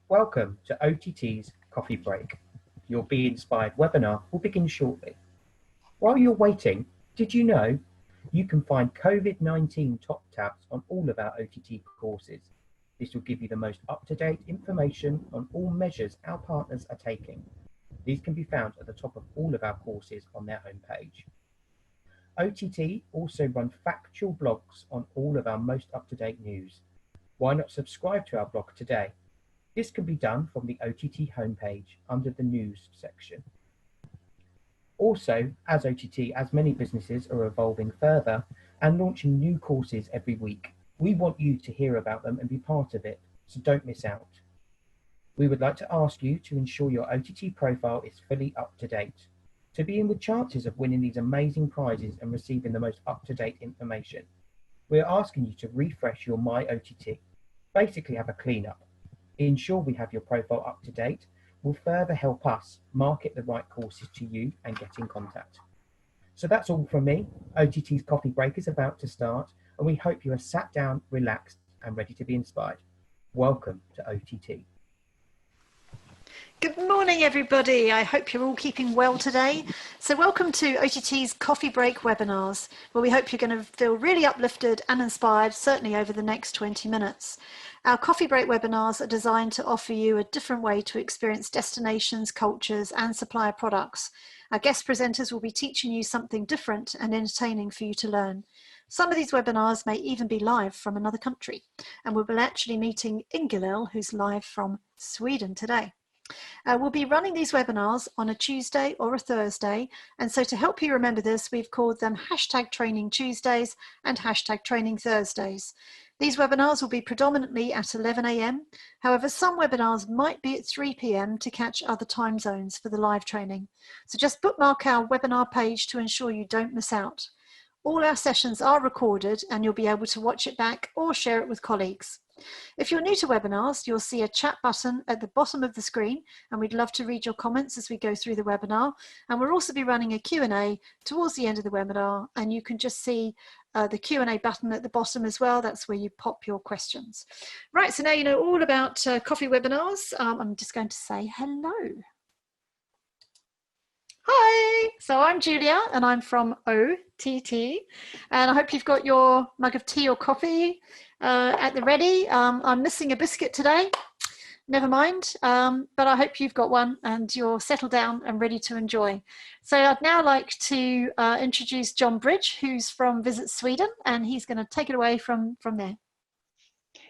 Welcome to OTT's Coffee Break. Your Be Inspired webinar will begin shortly. While you're waiting, did you know you can find COVID-19 top tabs on all of our OTT courses? This will give you the most up-to-date information on all measures our partners are taking. These can be found at the top of all of our courses on their homepage. OTT also run factual blogs on all of our most up-to-date news. Why not subscribe to our blog today? This can be done from the OTT homepage under the news section. Also, as OTT, as many businesses are evolving further and launching new courses every week, we want you to hear about them and be part of it, so don't miss out. We would like to ask you to ensure your OTT profile is fully up to date, to be in with chances of winning these amazing prizes and receiving the most up-to-date information. We are asking you to refresh your My OTT, basically have a cleanup. Ensure we have your profile up to date will further help us market the right courses to you and get in contact. So that's all from me. OTT's Coffee Break is about to start, and we hope you are sat down, relaxed, and ready to be inspired. Welcome to OTT. Good morning, everybody. I hope you're all keeping well today. So welcome to OTT's Coffee Break webinars, where we hope you're going to feel really uplifted and inspired, certainly over the next 20 minutes. Our Coffee Break webinars are designed to offer you a different way to experience destinations, cultures, and supplier products. Our guest presenters will be teaching you something different and entertaining for you to learn. Some of these webinars may even be live from another country, and we'll be actually meeting Ingalill, who's live from Sweden today. We'll be running these webinars on a Tuesday or a Thursday, and so to help you remember this, we've called them #Training Tuesdays and #Training Thursdays. These webinars will be predominantly at 11 AM. However, some webinars might be at 3 PM to catch other time zones for the live training. So just bookmark our webinar page to ensure you don't miss out. All our sessions are recorded and you'll be able to watch it back or share it with colleagues. If you're new to webinars, you'll see a chat button at the bottom of the screen, and we'd love to read your comments as we go through the webinar. And we'll also be running a Q&A towards the end of the webinar, and you can just see the Q&A button at the bottom as well. That's where you pop your questions. Right, so now you know all about coffee webinars. I'm just going to say hello. Hi, so I'm Julia and I'm from OTT, and I hope you've got your mug of tea or coffee at the ready. I'm missing a biscuit today, never mind, but I hope you've got one and you're settled down and ready to enjoy. So I'd now like to introduce John Bridge, who's from Visit Sweden, and he's going to take it away from there.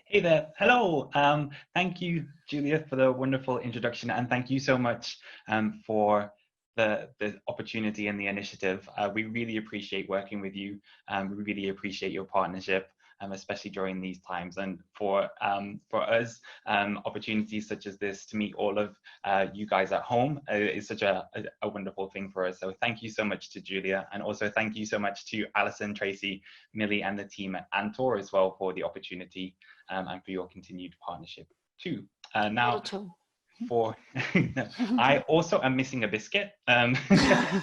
Hey there, hello. Thank you, Julia, for the wonderful introduction, and thank you so much for the opportunity and the initiative. We really appreciate working with you. We really appreciate your partnership, especially during these times. And for us, opportunities such as this to meet all of you guys at home is such a wonderful thing for us. So thank you so much to Julia, and also thank you so much to Alison, Tracy, Millie, and the team at Antor as well for the opportunity and for your continued partnership too. Now, I also am missing a biscuit,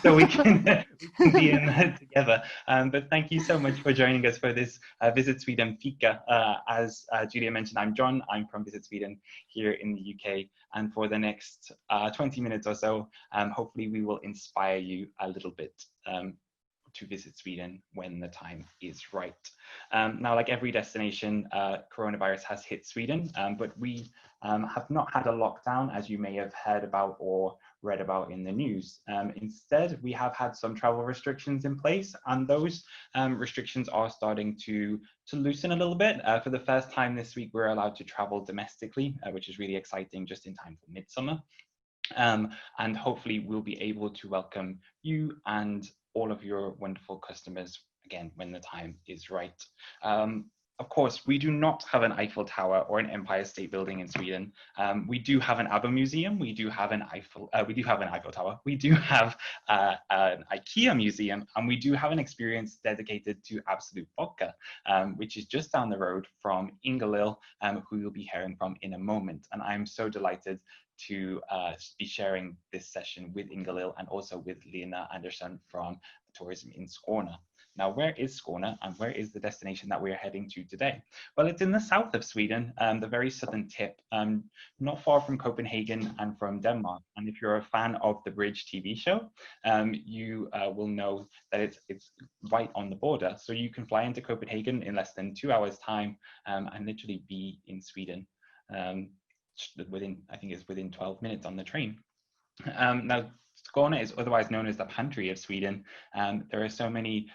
so we can be in there together. But thank you so much for joining us for this Visit Sweden Fika. As Julia mentioned, I'm John. I'm from Visit Sweden here in the UK. And for the next 20 minutes or so, hopefully we will inspire you a little bit to visit Sweden when the time is right. Now, like every destination, coronavirus has hit Sweden, but we have not had a lockdown, as you may have heard about or read about in the news. Instead, we have had some travel restrictions in place, and those restrictions are starting to loosen a little bit. For the first time this week, we're allowed to travel domestically, which is really exciting, just in time for midsummer. And hopefully we'll be able to welcome you and all of your wonderful customers again when the time is right. Of course, we do not have an Eiffel Tower or an Empire State Building in Sweden. We do have an ABBA museum. We do have an Eiffel Tower. We do have an IKEA museum, and we do have an experience dedicated to Absolute Vodka, which is just down the road from Ingalill, who you'll be hearing from in a moment. And I'm so delighted to be sharing this session with Ingalill and also with Lena Andersson from Tourism in Skåne. Now, where is Skåne and where is the destination that we're heading to today? Well, it's in the south of Sweden, the very southern tip, not far from Copenhagen and from Denmark. And if you're a fan of the Bridge TV show, you will know that it's right on the border. So you can fly into Copenhagen in less than 2 hours time and literally be in Sweden within, I think it's within 12 minutes on the train. Now, Skåne is otherwise known as the pantry of Sweden. There are so many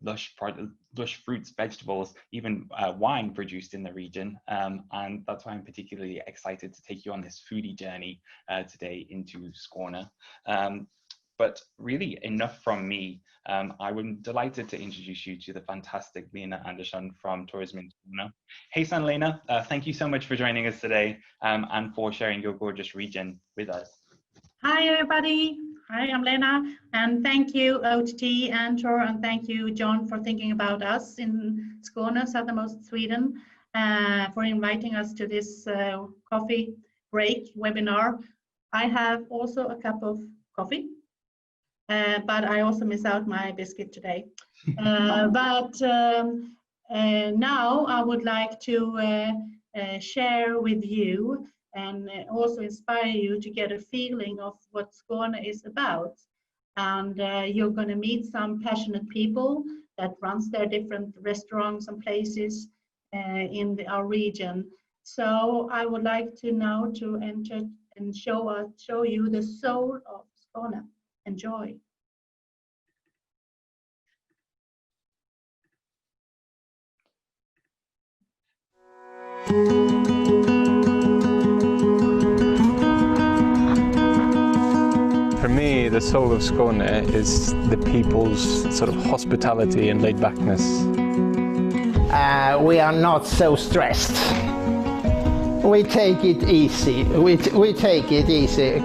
lush fruits, vegetables, even wine produced in the region. And that's why I'm particularly excited to take you on this foodie journey today into Skåne. But really, enough from me. I'm delighted to introduce you to the fantastic Lena Andersson from Tourism in Skåne. Hey, son Lena, thank you so much for joining us today and for sharing your gorgeous region with us. Hi, everybody. Hi, I'm Lena, and thank you, OTT and Tor, and thank you, John, for thinking about us in Skåne, southernmost Sweden, for inviting us to this coffee break webinar. I have also a cup of coffee, but I also miss out my biscuit today. But now I would like to share with you and also inspire you to get a feeling of what Skåne is about. And you're going to meet some passionate people that runs their different restaurants and places in our region. So I would like to now to enter and show you the soul of Skåne. Enjoy. For me, the soul of Skåne is the people's sort of hospitality and laid-backness. We are not so stressed. We take it easy. We take it easy.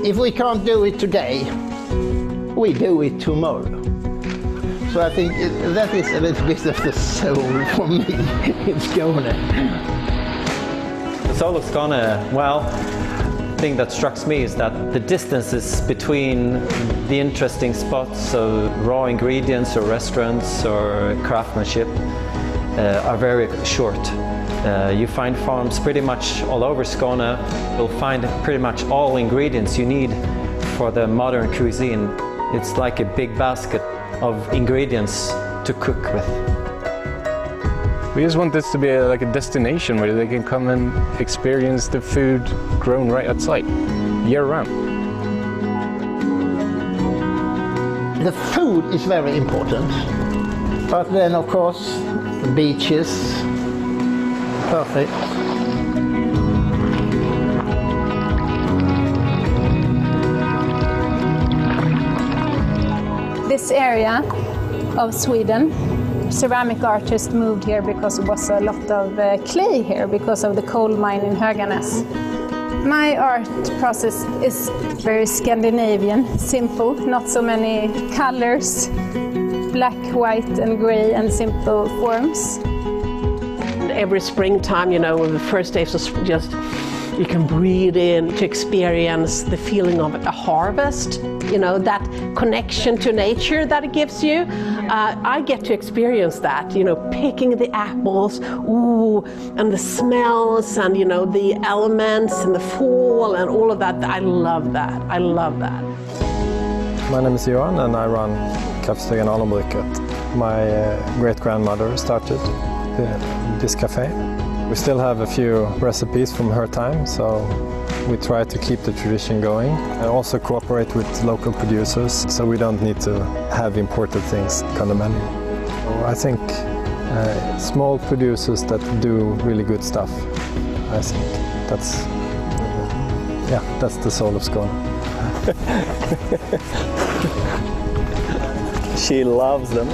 If we can't do it today, we do it tomorrow. So I think that is a little bit of the soul for me in Skåne. The soul of Skåne, well, the thing that strikes me is that the distances between the interesting spots of raw ingredients or restaurants or craftsmanship are very short. You find farms pretty much all over Skåne. You'll find pretty much all ingredients you need for the modern cuisine. It's like a big basket of ingredients to cook with. We just want this to be like a destination where they can come and experience the food grown right at site, year-round. The food is very important, but then of course the beaches, perfect. This area of Sweden, ceramic artists moved here because there was a lot of clay here because of the coal mine in Höganäs. My art process is very Scandinavian, simple, not so many colors, black, white and gray and simple forms. Every springtime, you know, the first days of just you can breathe in to experience the feeling of a harvest, you know, that connection to nature that it gives you. I get to experience that, you know, picking the apples, ooh, and the smells and, you know, the elements and the fall and all of that. I love that. I love that. My name is Johan and I run Kaffestegen Allenbruket. My great-grandmother started this cafe. We still have a few recipes from her time, so we try to keep the tradition going and also cooperate with local producers, so we don't need to have imported things on the menu. So I think small producers that do really good stuff, I think that's the soul of Skåne. She loves them.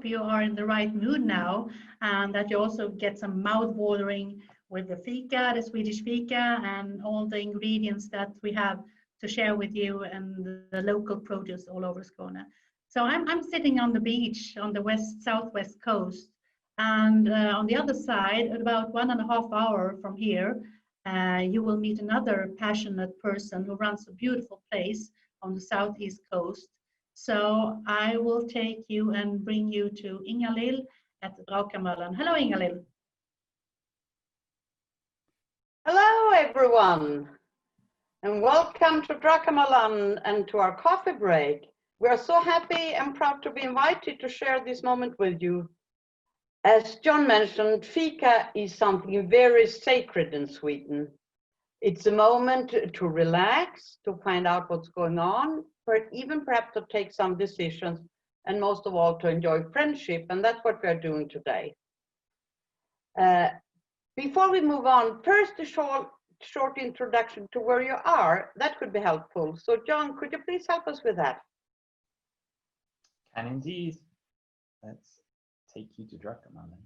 You are in the right mood now, and that you also get some mouth-watering with the Fika, the Swedish Fika, and all the ingredients that we have to share with you and the local produce all over Skåne. So I'm sitting on the beach on the southwest coast, and on the other side, about 1.5 hours from here, you will meet another passionate person who runs a beautiful place on the southeast coast. So I will take you and bring you to Ingalill at Drakamöllan. Hello, Ingalill. Hello, everyone, and welcome to Drakamöllan and to our coffee break. We are so happy and proud to be invited to share this moment with you. As John mentioned, Fika is something very sacred in Sweden. It's a moment to relax, to find out what's going on, or even perhaps to take some decisions, and most of all, to enjoy friendship, and that's what we are doing today. Before we move on, first a short introduction to where you are. That could be helpful. So John, could you please help us with that? Can indeed. Let's take you to Drakamöllan.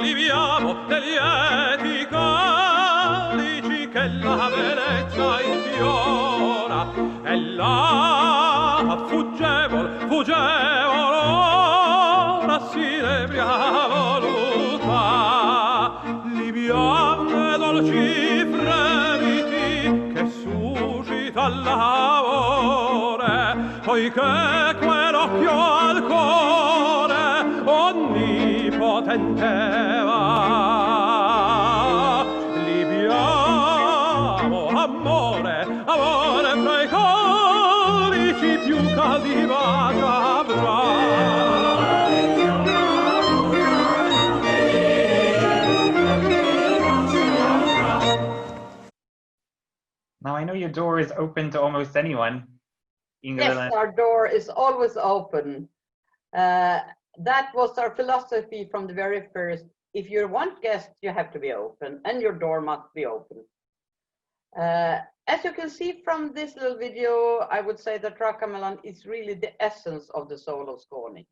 Libiamo degli eti calici che la bellezza infiora e la fuggevol ora si nebria voluta. Libiamo dolci fremiti che suscita l'amore, poiché quell'occhio al cuore onnipotente va. Libiamo amore, amore fra i calici più caldi baci avrà. Now I know your door is open to almost anyone. Ingalill. Yes, our door is always open. That was our philosophy from the very first. If you want guests, you have to be open, and your door must be open. As you can see from this little video, I would say that Drakamöllan is really the essence of the soul of Skåne.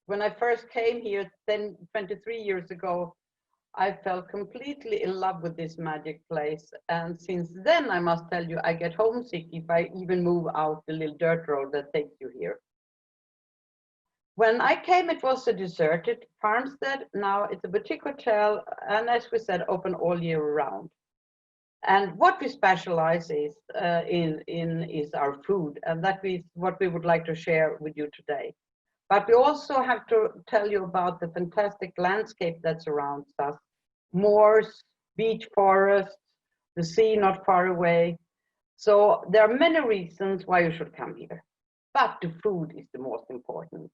When I first came here 23 years ago, I fell completely in love with this magic place. And since then, I must tell you, I get homesick if I even move out the little dirt road that takes you here. When I came, it was a deserted farmstead. Now it's a boutique hotel, and as we said, open all year round. And what we specialize in is our food, and that is what we would like to share with you today. But we also have to tell you about the fantastic landscape that surrounds us. Moors, beach forests, the sea not far away. So there are many reasons why you should come here. But the food is the most important.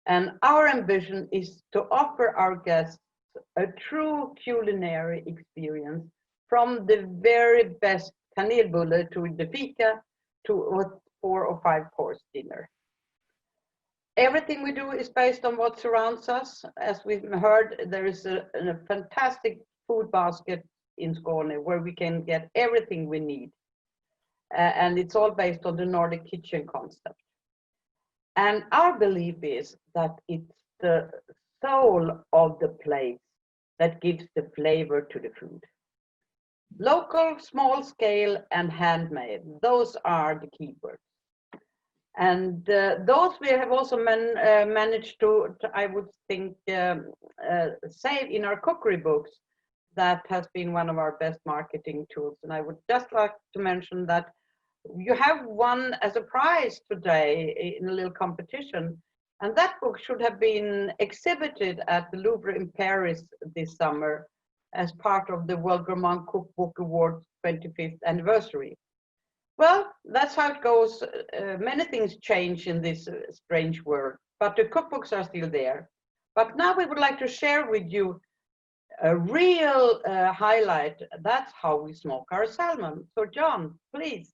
And our ambition is to offer our guests a true culinary experience, from the very best kanelbulle to the fika to a 4 or 5 course dinner. Everything we do is based on what surrounds us. As we've heard, there is a fantastic food basket in Skåne where we can get everything we need. And it's all based on the Nordic kitchen concept. And our belief is that it's the soul of the place that gives the flavor to the food. Local, small scale, and handmade, those are the keywords. And those we have also managed to, I would think, save in our cookery books. That has been one of our best marketing tools. And I would just like to mention that you have won as a prize today in a little competition. And that book should have been exhibited at the Louvre in Paris this summer as part of the World Gourmand Cookbook Award 25th anniversary. Well, that's how it goes. Many things change in this strange world, but the cookbooks are still there. But now we would like to share with you a real highlight. That's how we smoke our salmon. So John, please,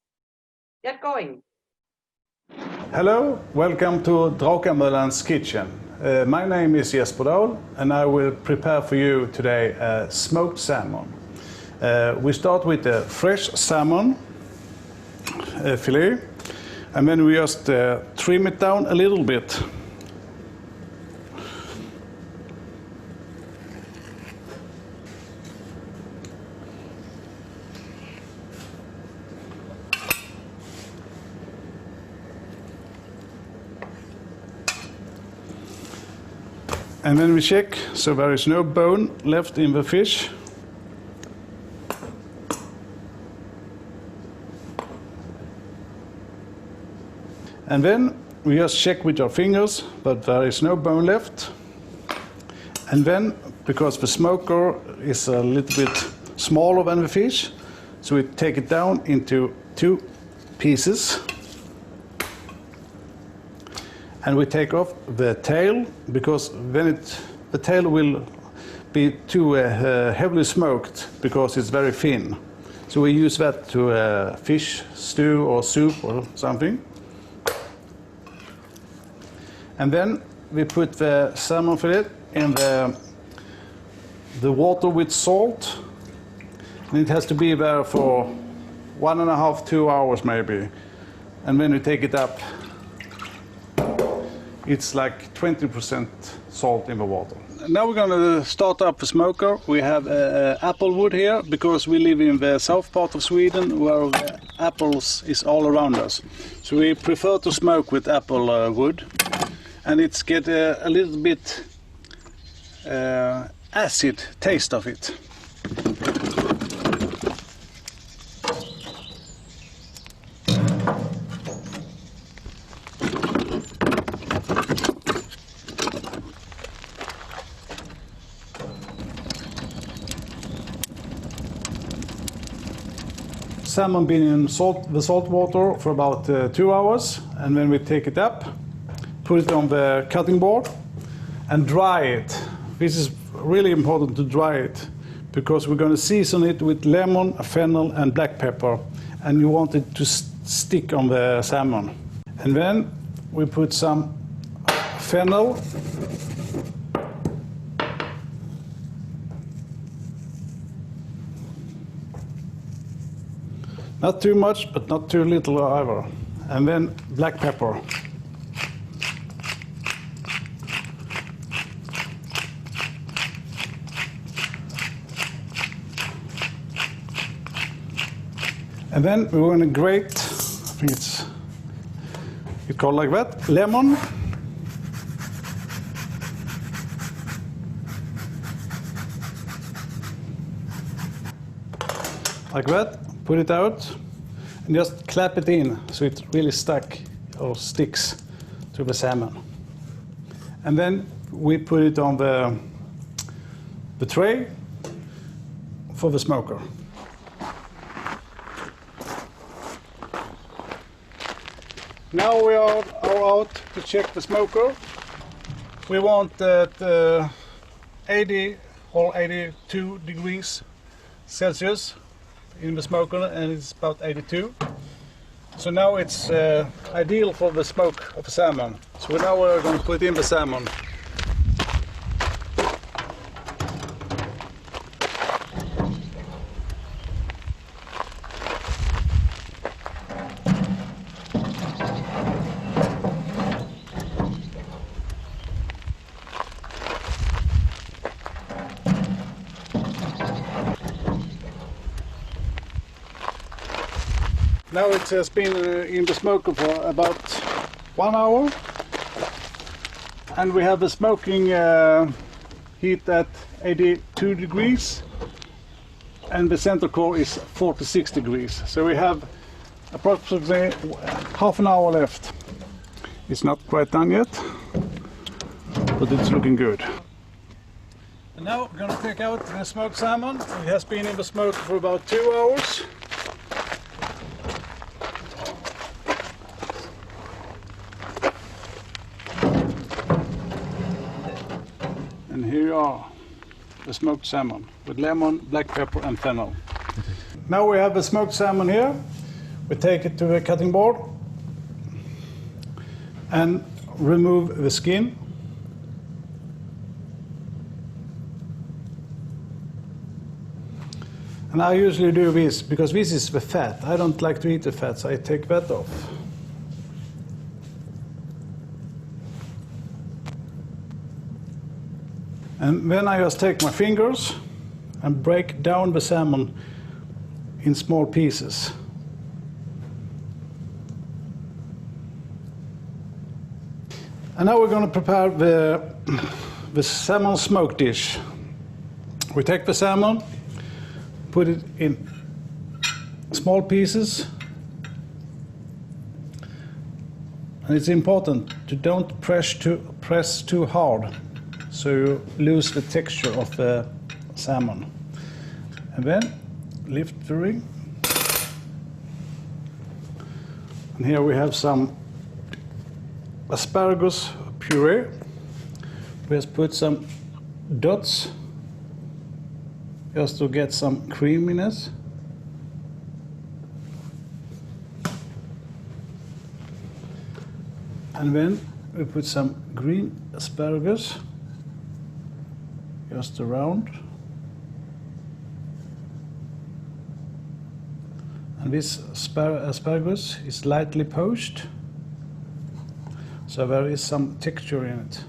get going. Hello, welcome to Drakamöllan's kitchen. My name is Jesper Dahl, and I will prepare for you today smoked salmon. We start with the fresh salmon fillet, and then we just trim it down a little bit. And then we check so there is no bone left in the fish. And then we just check with our fingers that there is no bone left. And then, because the smoker is a little bit smaller than the fish, so we take it down into 2 pieces. And we take off the tail, because then the tail will be too heavily smoked because it's very thin. So we use that to fish stew or soup or something. And then we put the salmon fillet in the water with salt. And it has to be there for 1.5 to 2 hours maybe. And when we take it up, it's like 20% salt in the water. Now we're going to start up the smoker. We have apple wood here because we live in the south part of Sweden where the apples is all around us. So we prefer to smoke with apple wood, and it's get a little bit acid taste of it. Salmon been in the salt water for about 2 hours, and then we take it up, put it on the cutting board, and dry it. This is really important to dry it because we're going to season it with lemon, fennel, and black pepper, and you want it to stick on the salmon. And then we put some fennel. Not too much, but not too little either. And then black pepper. And then we're going to grate, I think it's called like that, lemon. Like that. Put it out and just clap it in so it really stuck or sticks to the salmon. And then we put it on the tray for the smoker. Now we are out to check the smoker. We want that 80 or 82 degrees Celsius in the smoker, and it's about 82. So now it's ideal for the smoke of the salmon. So now we're going to put in the salmon. Now it has been in the smoker for about 1 hour, and we have the smoking heat at 82 degrees, and the center core is 46 degrees. So we have approximately half an hour left. It's not quite done yet, but it's looking good. And now we're going to take out the smoked salmon. It has been in the smoker for about 2 hours. And here you are, the smoked salmon with lemon, black pepper and fennel. Now we have the smoked salmon here. We take it to the cutting board and remove the skin. And I usually do this because this is the fat. I don't like to eat the fat, so I take that off. And then I just take my fingers and break down the salmon in small pieces. And now we're going to prepare the salmon smoke dish. We take the salmon, put it in small pieces. And it's important to don't press too hard, so you lose the texture of the salmon. And then lift the ring. And here we have some asparagus puree. We just put some dots just to get some creaminess. And then we put some green asparagus just around. And this asparagus is lightly poached, so there is some texture in it.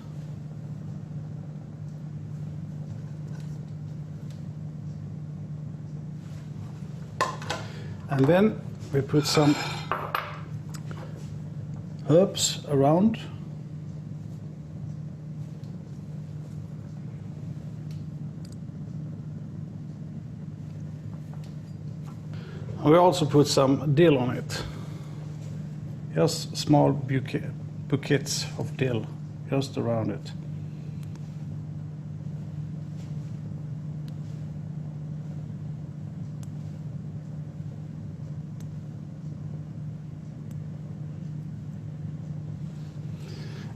And then we put some herbs around. We also put some dill on it. Just small bouquets of dill just around it.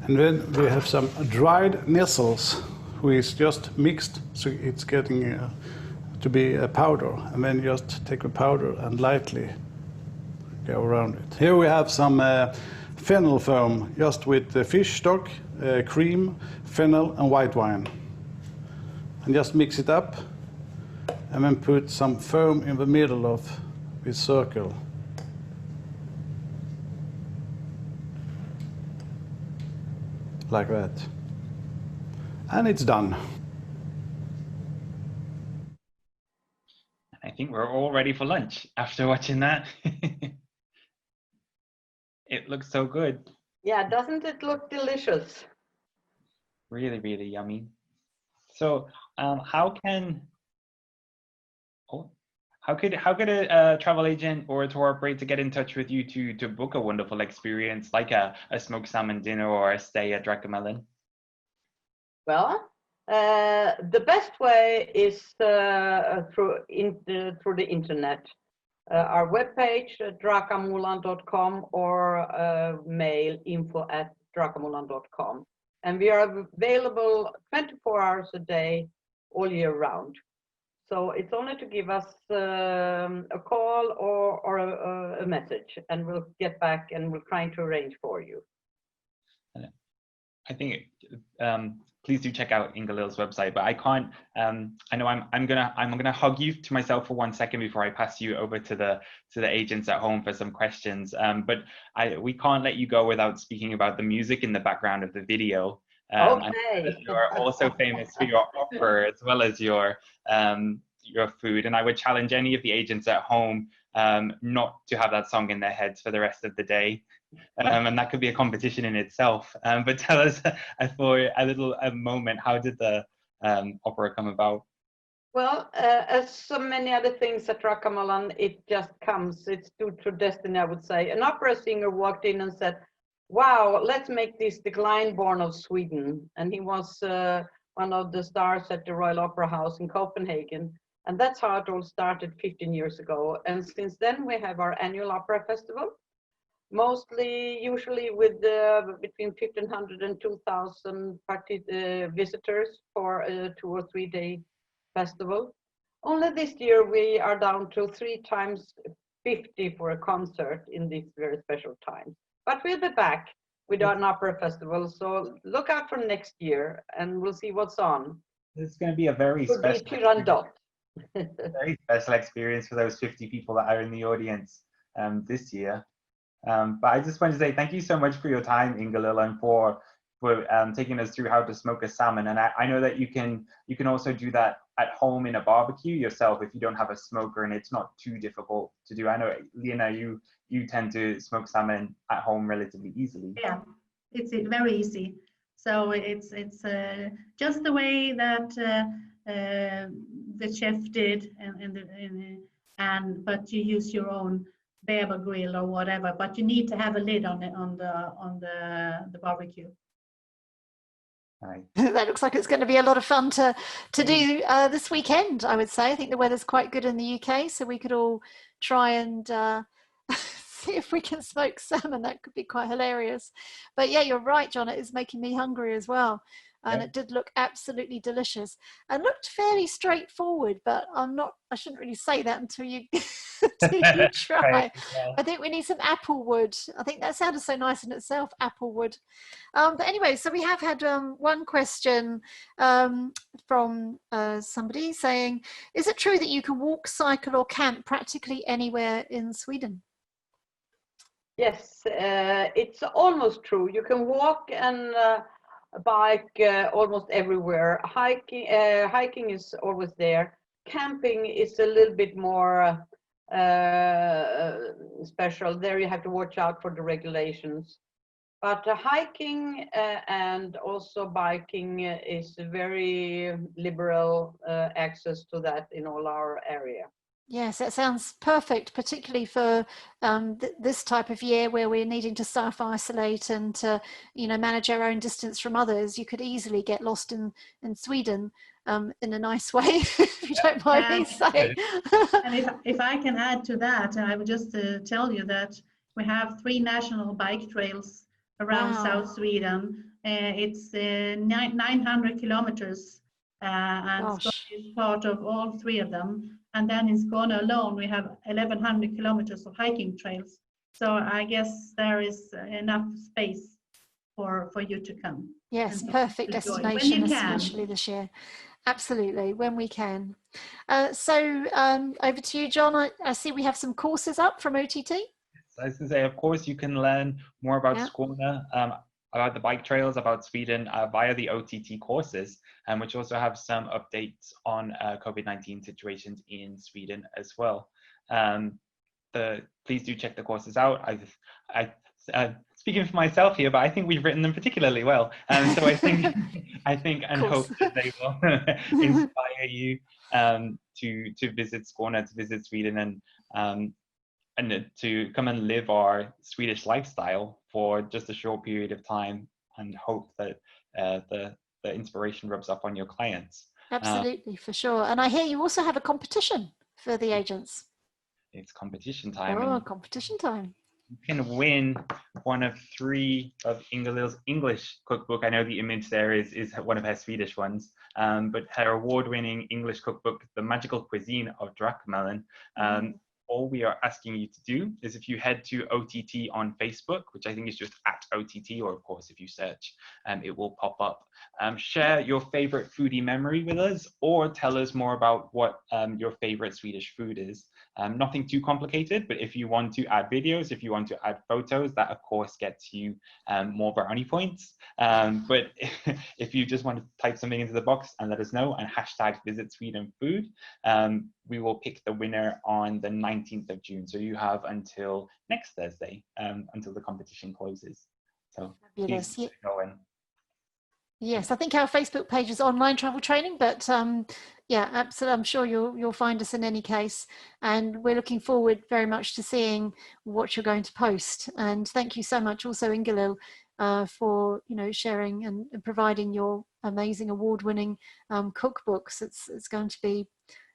And then we have some dried nettles, which is just mixed, so it's getting to be a powder. And then just take the powder and lightly go around it. Here we have some fennel foam, just with the fish stock, cream, fennel, and white wine. And just mix it up, and then put some foam in the middle of this circle. Like that. And it's done. I think we're all ready for lunch after watching that. It looks so good. Yeah, doesn't it look delicious? Really, really yummy. So how could a travel agent or a tour operator get in touch with you to book a wonderful experience like a smoked salmon dinner or a stay at Drakamöllan? Well, the best way is through the internet. Our webpage, drakamöllan.com, or mail info@drakamöllan.com. And we are available 24 hours a day, all year round. So it's only to give us a call or a message, and we'll get back and we're trying to arrange for you. I think please do check out Ingallill's website, but I can't. I know I'm gonna hug you to myself for 1 second before I pass you over to the agents at home for some questions. But we can't let you go without speaking about the music in the background of the video. Okay. You're also famous for your opera as well as your food, and I would challenge any of the agents at home not to have that song in their heads for the rest of the day. And that could be a competition in itself. But tell us for a moment, how did the opera come about? Well, as so many other things at Drakamöllan, it just comes. It's due to destiny, I would say. An opera singer walked in and said, "Wow, let's make this the Glyndebourne of Sweden." And he was one of the stars at the Royal Opera House in Copenhagen. And that's how it all started 15 years ago. And since then, we have our annual opera festival. Usually with between 1,500 and 2,000 visitors for a 2 or 3 day festival. Only this year we are down to 3 times 50 for a concert in these very special times. But we'll be back with an opera festival, so look out for next year and we'll see what's on. It's going to be a very special. Very special experience for those 50 people that are in the audience this year. But I just want to say thank you so much for your time, Ingalill, and for taking us through how to smoke a salmon. And I know that you can also do that at home in a barbecue yourself if you don't have a smoker and it's not too difficult to do. I know, Lena, you tend to smoke salmon at home relatively easily. Yeah, it's very easy. So it's just the way that the chef did, but you use your own Weber grill or whatever. But you need to have a lid on the barbecue. Right. That looks like it's going to be a lot of fun to do this weekend, I would say. I think the weather's quite good in the UK, so we could all try and see if we can smoke salmon. That could be quite hilarious. But yeah, you're right, John, it is making me hungry as well. And It did look absolutely delicious and looked fairly straightforward, but I shouldn't really say that until you try. Right, yeah. I think we need some apple wood. I think that sounded so nice in itself, apple wood. But anyway, so we have had one question from somebody saying, is it true that you can walk, cycle or camp practically anywhere in Sweden? Yes, it's almost true. You can walk and bike almost everywhere. Hiking is always there. Camping is a little bit more special. There you have to watch out for the regulations. But hiking and also biking is very liberal access to that in all our area. Yes, that sounds perfect, particularly for this type of year where we're needing to self-isolate and to, manage our own distance from others. You could easily get lost in Sweden in a nice way, if you don't mind me saying. And if I can add to that, I would just tell you that we have 3 national bike trails around South Sweden. It's 900 kilometers, and Skåne is part of all 3 of them. And then in Skåne alone, we have 1,100 kilometers of hiking trails. So I guess there is enough space for you to come. Yes, perfect destination, especially this year. Absolutely, when we can. So over to you, John. I see we have some courses up from OTT. So I was going to say, of course, you can learn more about Skåne, about the bike trails, about Sweden via the OTT courses, which also have some updates on COVID-19 situations in Sweden as well. Please do check the courses out. Speaking for myself here, but I think we've written them particularly well. So I think and hope that they will inspire you to visit Skåne, to visit Sweden, and to come and live our Swedish lifestyle for just a short period of time, and hope that the inspiration rubs off on your clients. Absolutely, for sure. And I hear you also have a competition for the agents. It's competition time. Oh, competition time. You can win one of 3 of Ingalill's English cookbook. I know the image there is one of her Swedish ones, but her award-winning English cookbook, The Magical Cuisine of Drakamöllan. All we are asking you to do is, if you head to OTT on Facebook, which I think is just @OTT, or of course if you search, it will pop up. Share your favorite foodie memory with us, or tell us more about what your favorite Swedish food is. Nothing too complicated, but if you want to add videos, if you want to add photos, that of course gets you more brownie points. But if you just want to type something into the box and let us know, and #VisitSwedenFood, we will pick the winner on the 19th of June. So you have until next Thursday, until the competition closes. So please go in. Yes, I think our Facebook page is online travel training, but yeah, absolutely. I'm sure you'll find us in any case, and we're looking forward very much to seeing what you're going to post. And thank you so much, also Ingalill, for sharing and providing your amazing award-winning cookbooks. It's going to be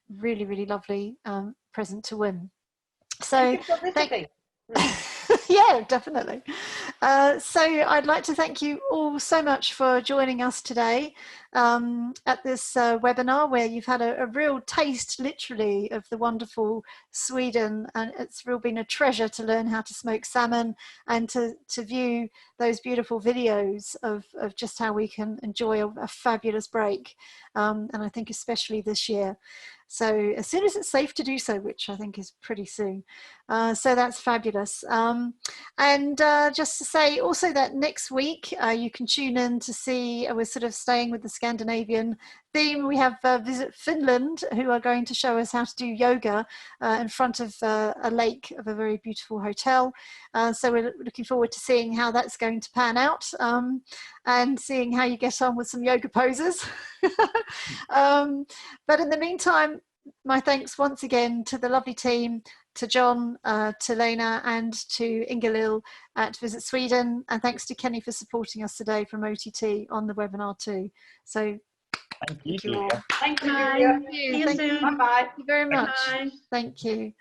really, really lovely present to win. So thank you for visiting. Yeah, definitely. So I'd like to thank you all so much for joining us today at this webinar, where you've had a real taste, literally, of the wonderful Sweden, and it's really been a treasure to learn how to smoke salmon and to view those beautiful videos of just how we can enjoy a fabulous break, and I think especially this year. So as soon as it's safe to do so, which I think is pretty soon. So that's fabulous. And just to say also that next week you can tune in to see, we're sort of staying with the Scandinavian theme. We have Visit Finland, who are going to show us how to do yoga in front of a lake of a very beautiful hotel. So we're looking forward to seeing how that's going to pan out, and seeing how you get on with some yoga poses. But in the meantime, my thanks once again to the lovely team, to John, to Lena, and to Ingalill at Visit Sweden, and thanks to Kenny for supporting us today from OTT on the webinar too. So thank you, all. Thank you. Bye. See you soon. Bye-bye. Thank you very much. Bye. Thank you.